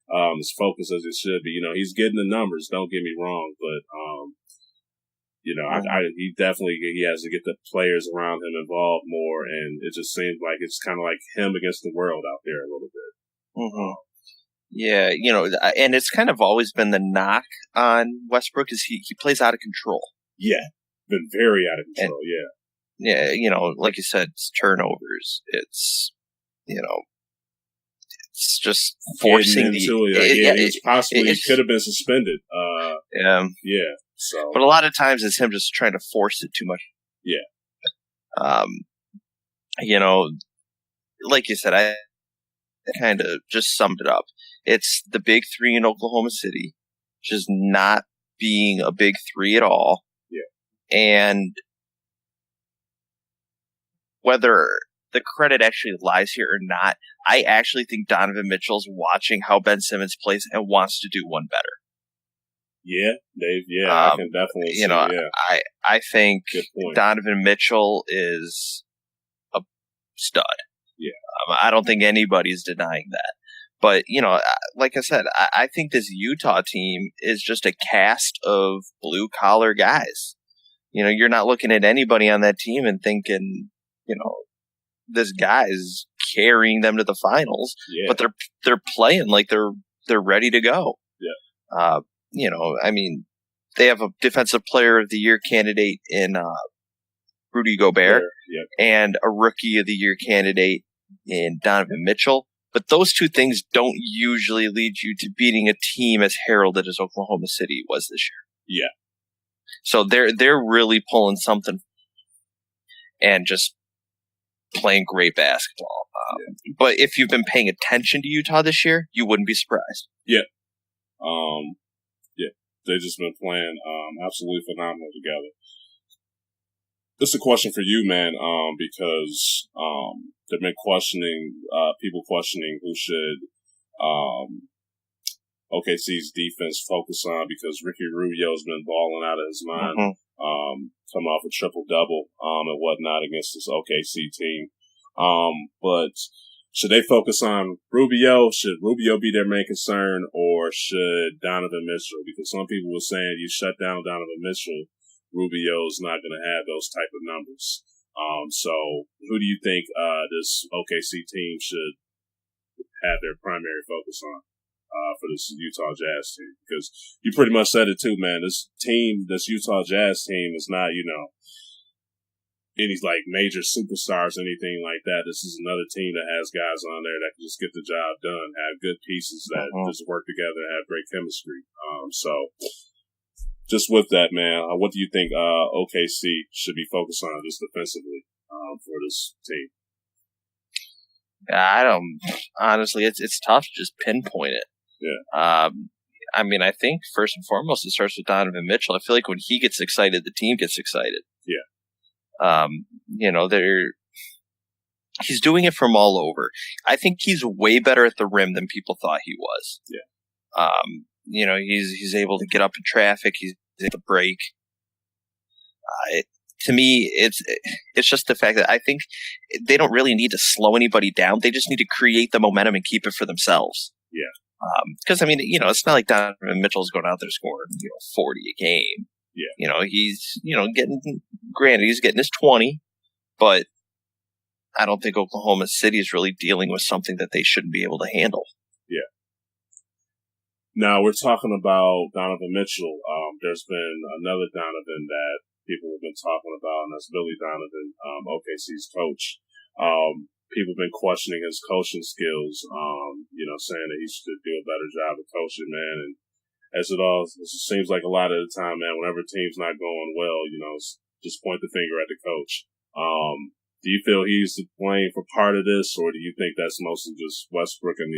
as focused as it should be. He's getting the numbers. Don't get me wrong, but, he has to get the players around him involved more. And it just seems like it's kind of like him against the world out there a little bit. Yeah, and it's kind of always been the knock on Westbrook is he plays out of control. Yeah, been very out of control, Yeah, like you said, it's turnovers. It's, it's just forcing he was possibly could have been suspended. Yeah. So, but a lot of times it's him just trying to force it too much. Yeah. Like you said, I kind of just summed it up. It's the big three in Oklahoma City just not being a big three at all. Yeah. And whether the credit actually lies here or not, I actually think Donovan Mitchell's watching how Ben Simmons plays and wants to do one better. Yeah, Dave. Yeah, I can definitely see. I think Donovan Mitchell is a stud. Yeah. I don't think anybody's denying that. But, like I said, I think this Utah team is just a cast of blue-collar guys. You're not looking at anybody on that team and thinking, this guy is carrying them to the finals. Yeah. But they're playing like they're ready to go. Yeah. They have a Defensive Player of the Year candidate in Rudy Gobert and a Rookie of the Year candidate in Donovan Mitchell. But those two things don't usually lead you to beating a team as heralded as Oklahoma City was this year. Yeah. So they're really pulling something and just playing great basketball. But if you've been paying attention to Utah this year, you wouldn't be surprised. Yeah. They've just been playing absolutely phenomenal together. This is a question for you, man, because they've been people questioning who should OKC's defense focus on, because Ricky Rubio's been balling out of his mind, coming off a triple-double and whatnot against this OKC team. But should they focus on Rubio? Should Rubio be their main concern, or should Donovan Mitchell? Because some people were saying you shut down Donovan Mitchell, Rubio's not going to have those type of numbers. So who do you think this OKC team should have their primary focus on for this Utah Jazz team? Because you pretty much said it too, man. This Utah Jazz team is not, any like major superstars, anything like that. This is another team that has guys on there that can just get the job done, have good pieces that just work together, have great chemistry. So just with that, man, what do you think OKC should be focused on just defensively for this team? Honestly, it's tough to just pinpoint it. Yeah. I think first and foremost it starts with Donovan Mitchell. I feel like when he gets excited, the team gets excited. Yeah. He's doing it from all over. I think he's way better at the rim than people thought he was. Yeah. He's able to get up in traffic. He's able to break. To me, it's just the fact that I think they don't really need to slow anybody down. They just need to create the momentum and keep it for themselves. Yeah. Because it's not like Donovan Mitchell's going out there scoring 40 a game. Yeah. He's he's getting his 20, but I don't think Oklahoma City is really dealing with something that they shouldn't be able to handle. Yeah. Now we're talking about Donovan Mitchell. There's been another Donovan that people have been talking about, and that's Billy Donovan, OKC's coach. People have been questioning his coaching skills, saying that he should do a better job of coaching, man. And as it seems like a lot of the time, man, whenever a team's not going well, just point the finger at the coach. Do you feel he's to blame for part of this, or do you think that's mostly just Westbrook and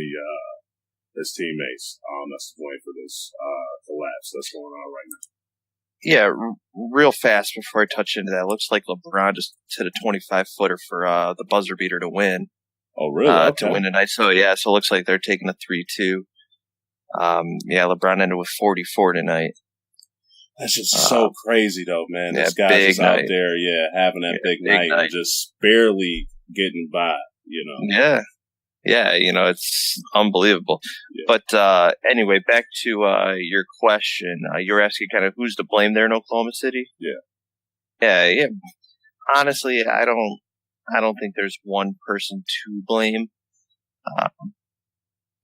his teammates that's to blame for this collapse that's going on right now? Yeah, real fast before I touch into that, looks like LeBron just hit a 25-footer for the buzzer beater to win. Oh, really? Okay. To win tonight. So it looks like they're taking a 3-2. LeBron ended with 44 tonight. That's just so crazy, though, man. This guy's just out there, having that big night and just barely getting by, Yeah. Yeah, it's unbelievable. Yeah. But anyway, back to your question. You're asking kind of who's to blame there in Oklahoma City? Yeah. Yeah. Honestly, I don't think there's one person to blame.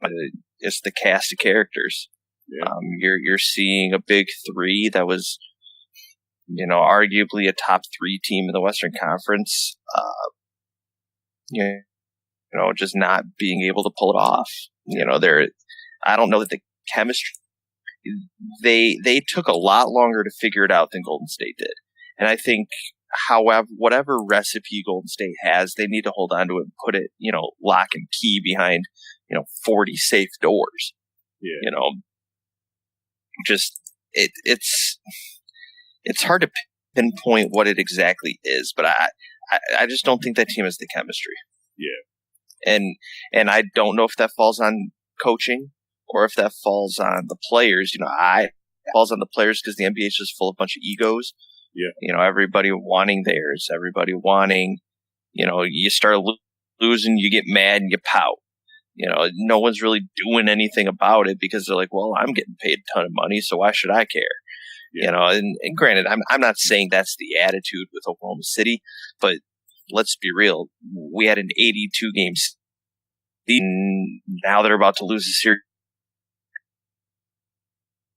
But it's the cast of characters. Yeah. You're seeing a big three that was, arguably a top 3 team in the Western Conference. just not being able to pull it off. I don't know that the chemistry, they took a lot longer to figure it out than Golden State did. And I think, however, whatever recipe Golden State has, they need to hold on to it and put it, lock and key behind, 40 safe doors. Yeah. It's hard to pinpoint what it exactly is, but I just don't think that team has the chemistry. Yeah. And I don't know if that falls on coaching or if that falls on the players. It falls on the players because the NBA is just full of a bunch of egos. Yeah. Everybody wanting theirs, everybody wanting, you start losing, you get mad and you pout. No one's really doing anything about it because they're like, well, I'm getting paid a ton of money, so why should I care? Yeah. And granted, I'm not saying that's the attitude with Oklahoma City, but let's be real. We had an 82 game season. Now they're about to lose the series.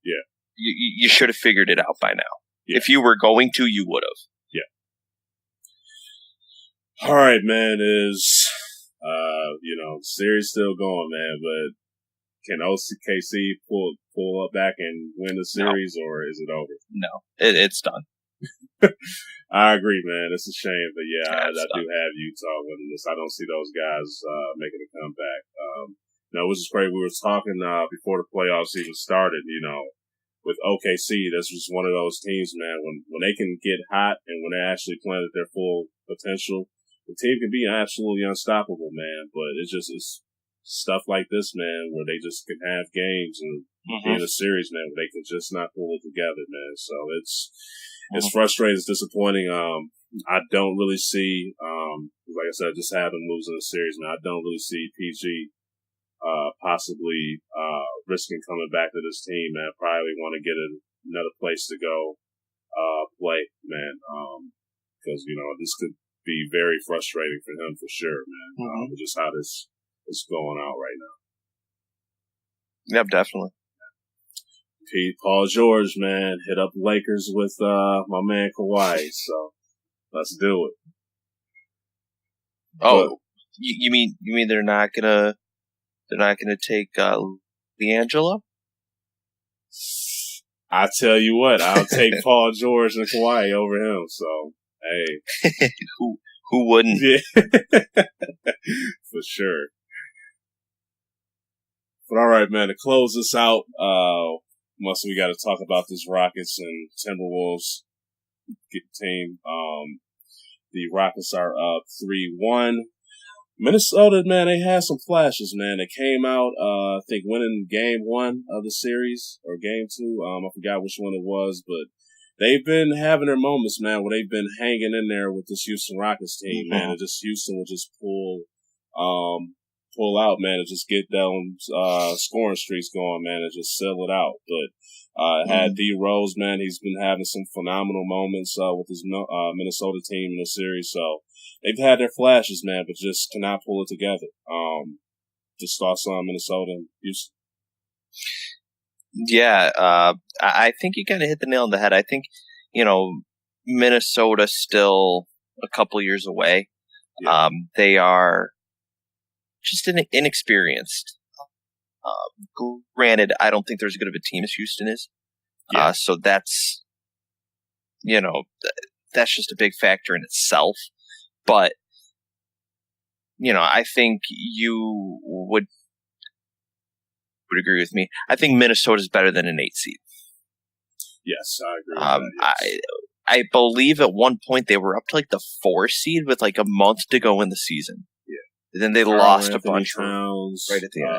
Yeah. You should have figured it out by now. Yeah. If you were going to, you would have. Yeah. All right, man. Series still going, man, but can OKC pull up back and win the series, or is it over? No, it's done. I agree, man. It's a shame, but I do have Utah winning this. I don't see those guys making a comeback. It was just great. We were talking before the playoffs even started. With OKC, that's just one of those teams, man. When they can get hot and when they actually play at their full potential, the team can be absolutely unstoppable, man. But it's stuff like this, man, where they just can have games and be in a series, man, where they can just not pull it together, man. So it's frustrating, it's disappointing. I don't really see, like I said, just have them losing the series, man. I don't really see PG possibly risking coming back to this team, man. Probably want to get another place to go play, man. Because this could be very frustrating for him for sure, man. Just how this is going out right now. Yep, definitely. Paul George, man, hit up Lakers with my man Kawhi. So let's do it. Oh, but, you mean they're not gonna take D'Angelo? I tell you what, I'll take Paul George and Kawhi over him. So hey, who wouldn't? Yeah, for sure. But all right, man. To close this out, we got to talk about this Rockets and Timberwolves team. The Rockets are up 3-1. Minnesota, man, they had some flashes, man. They came out, I think, winning game 1 of the series, or game 2. I forgot which one it was, but they've been having their moments, man, where they've been hanging in there with this Houston Rockets team, man. And just Houston will just pull out, man, and just get down scoring streaks going, man, and just sell it out. But had D Rose, man, he's been having some phenomenal moments with his Minnesota team in the series. So they've had their flashes, man, but just cannot pull it together. Just thoughts on Minnesota and Houston. Yeah, I think you kind of hit the nail on the head. I think, Minnesota's still a couple years away. Yeah. They are just inexperienced. Granted, I don't think they're as good of a team as Houston is. Yeah. So that's, that's just a big factor in itself. But, I think you would agree with me. I think Minnesota's better than an 8 seed. Yes, I agree with that, yes. I believe at one point they were up to like the 4 seed with like a month to go in the season. Yeah. And then they lost a bunch Towns, right at the end.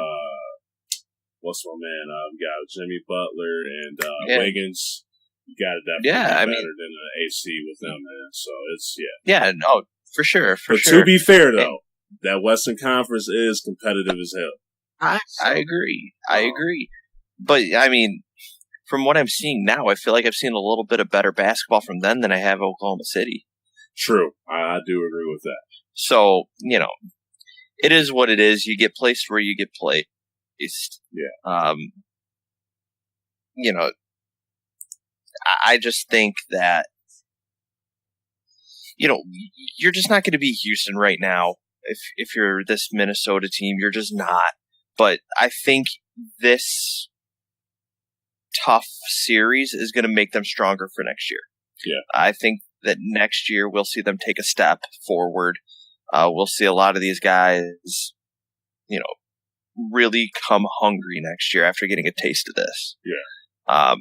What's my man? We got Jimmy Butler and Wiggins. You got to definitely be better than an 8 seed with them, man. So it's, Yeah, no, for sure. But to be fair, though, that Western Conference is competitive as hell. I agree. I agree. But, from what I'm seeing now, I feel like I've seen a little bit of better basketball from them than I have Oklahoma City. True. I do agree with that. So, it is what it is. You get placed where you get placed. Yeah. I just think that, you're just not going to be Houston right now. if you're this Minnesota team, you're just not. But I think this tough series is going to make them stronger for next year. Yeah. I think that next year we'll see them take a step forward. We'll see a lot of these guys, really come hungry next year after getting a taste of this. Yeah.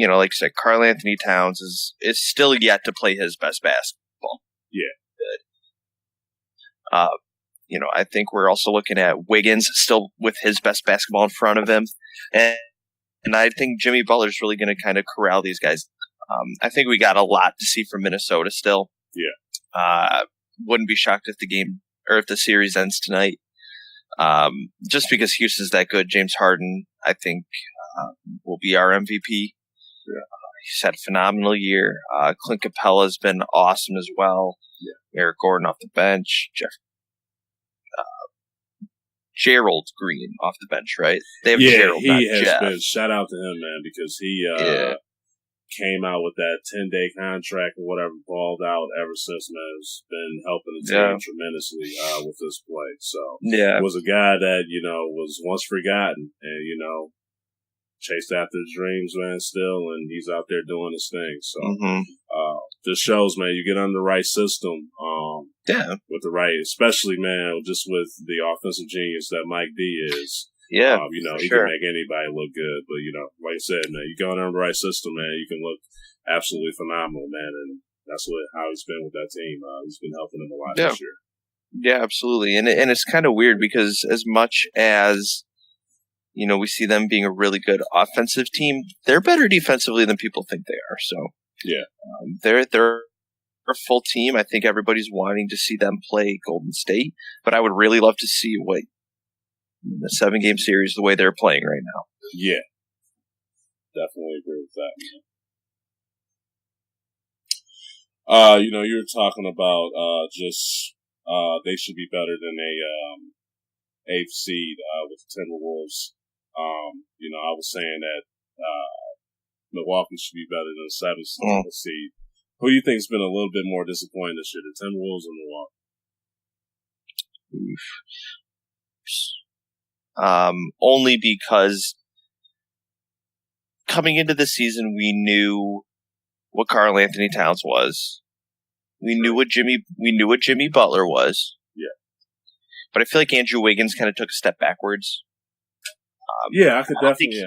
Like I said, Karl Anthony Towns is still yet to play his best basketball. Yeah. Good. I think we're also looking at Wiggins still with his best basketball in front of him. And I think Jimmy Butler's really going to kind of corral these guys. I think we got a lot to see from Minnesota still. Yeah. Wouldn't be shocked if the series ends tonight. Just because Houston's that good. James Harden, I think, will be our MVP. Yeah. He's had a phenomenal year. Clint Capella's been awesome as well. Yeah. Eric Gordon off the bench. Gerald Green off the bench, right? They have Gerald, he has Jeff. been. Shout out to him, man, because he came out with that 10-day contract or whatever, balled out ever since, man. Has been helping the team tremendously with this play. So it was a guy that was once forgotten, and chased after his dreams, man, still, and he's out there doing his thing. So this shows, man, you get under the right system, with the right, especially, man, just with the offensive genius that Mike D is. Yeah, he can make anybody look good. But, like I said, man, you go under the right system, man, you can look absolutely phenomenal, man, and that's how he's been with that team. He's been helping them a lot this year. Yeah, absolutely. And it's kind of weird because as much as we see them being a really good offensive team, they're better defensively than people think they are. So they're a full team. I think everybody's wanting to see them play Golden State, but I would really love to see the 7-game series the way they're playing right now. Yeah, definitely agree with that. You were talking about just they should be better than a 8th seed with the Timberwolves. I was saying that Milwaukee should be better than a 7th seed. Who do you think has been a little bit more disappointing this year, the Timberwolves or Milwaukee? Only because coming into the season, we knew what Karl Anthony Towns was. We knew what Jimmy Butler was. Yeah. But I feel like Andrew Wiggins kind of took a step backwards. I could definitely.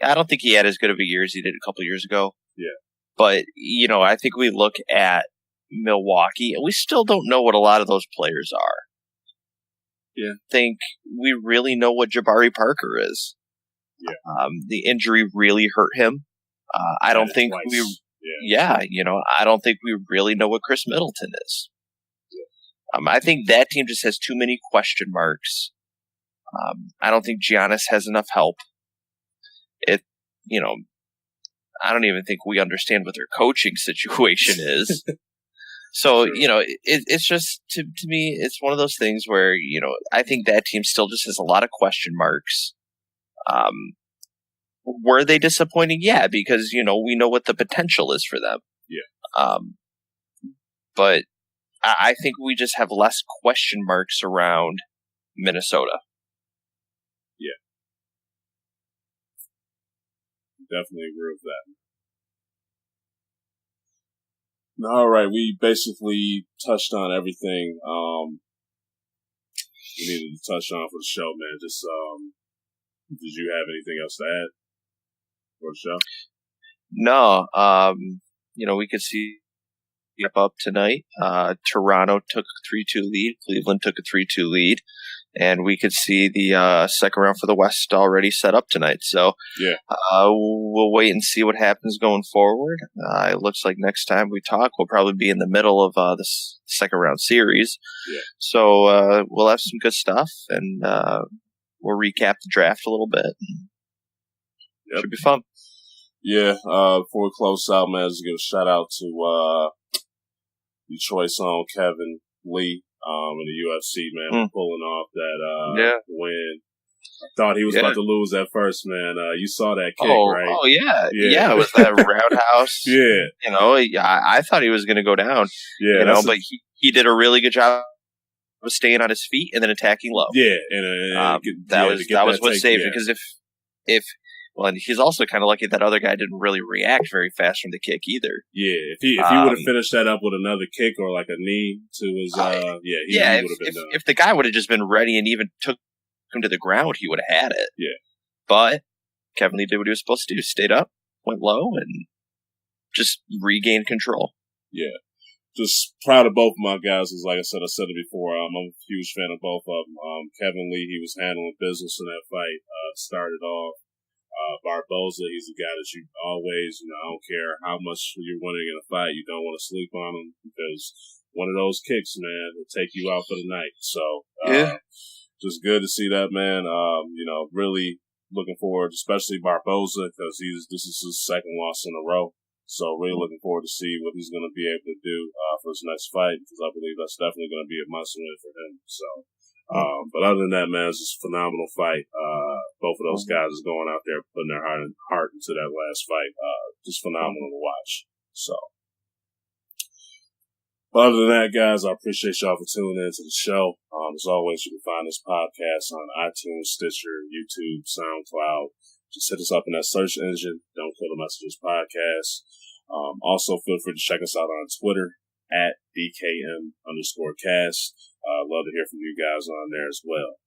I don't think he had as good of a year as he did a couple years ago. Yeah. But, I think we look at Milwaukee, and we still don't know what a lot of those players are. Yeah. I think we really know what Jabari Parker is. Yeah. The injury really hurt him. I don't think twice. I don't think we really know what Chris Middleton is. Yeah. I think that team just has too many question marks. I don't think Giannis has enough help. I don't even think we understand what their coaching situation is. So, it's just, to me, it's one of those things where, I think that team still just has a lot of question marks. Were they disappointing? Yeah, because, we know what the potential is for them. Yeah. But I think we just have less question marks around Minnesota. Yeah. Definitely agree with that. All right, we basically touched on everything we needed to touch on for the show, man. Just did you have anything else to add for the show? No. We could see up tonight. Toronto took a 3-2 lead. Cleveland took a 3-2 lead. And we could see the second round for the West already set up tonight. So we'll wait and see what happens going forward. It looks like next time we talk, we'll probably be in the middle of the second round series. Yeah. So we'll have some good stuff, and we'll recap the draft a little bit. Yep. Should be fun. Yeah. Before we close out, man, just give a shout out to Detroit's own Kevin Lee. In the UFC, man, pulling off that win. I thought he was about to lose at first, man. You saw that kick, right? Oh, yeah. Yeah, it was that roundhouse. Yeah. I thought he was going to go down. Yeah. But he did a really good job was staying on his feet and then attacking low. Yeah, that was what saved it. Because and he's also kind of lucky that other guy didn't really react very fast from the kick either. Yeah, if he would have finished that up with another kick or like a knee to his, he would have been done. If the guy would have just been ready and even took him to the ground, he would have had it. Yeah. But Kevin Lee did what he was supposed to do. Stayed up, went low, and just regained control. Yeah. Just proud of both of my guys. Because like I said it before. I'm a huge fan of both of them. Kevin Lee, he was handling business in that fight. Started off. Barboza, he's a guy that you always, I don't care how much you're winning in a fight, you don't want to sleep on him because one of those kicks, man, will take you out for the night. So, just good to see that, man. Really looking forward, especially Barboza, because this is his second loss in a row. So really looking forward to see what he's going to be able to do for his next fight, because I believe that's definitely going to be a must win for him. So, but other than that, man, it's just a phenomenal fight. Both of those guys is going out there putting their heart into that last fight. Just phenomenal to watch. So, but other than that, guys, I appreciate y'all for tuning in to the show. As always, you can find this podcast on iTunes, Stitcher, YouTube, SoundCloud. Just hit us up in that search engine. Don't Kill the Messages Podcast. Also, feel free to check us out on Twitter at DKM_cast. Love to hear from you guys on there as well.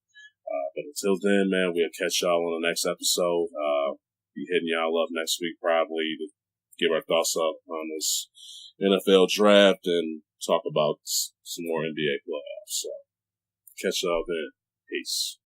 But until then, man, we'll catch y'all on the next episode. Be hitting y'all up next week probably to give our thoughts up on this NFL draft and talk about some more NBA playoffs. So catch y'all then. Peace.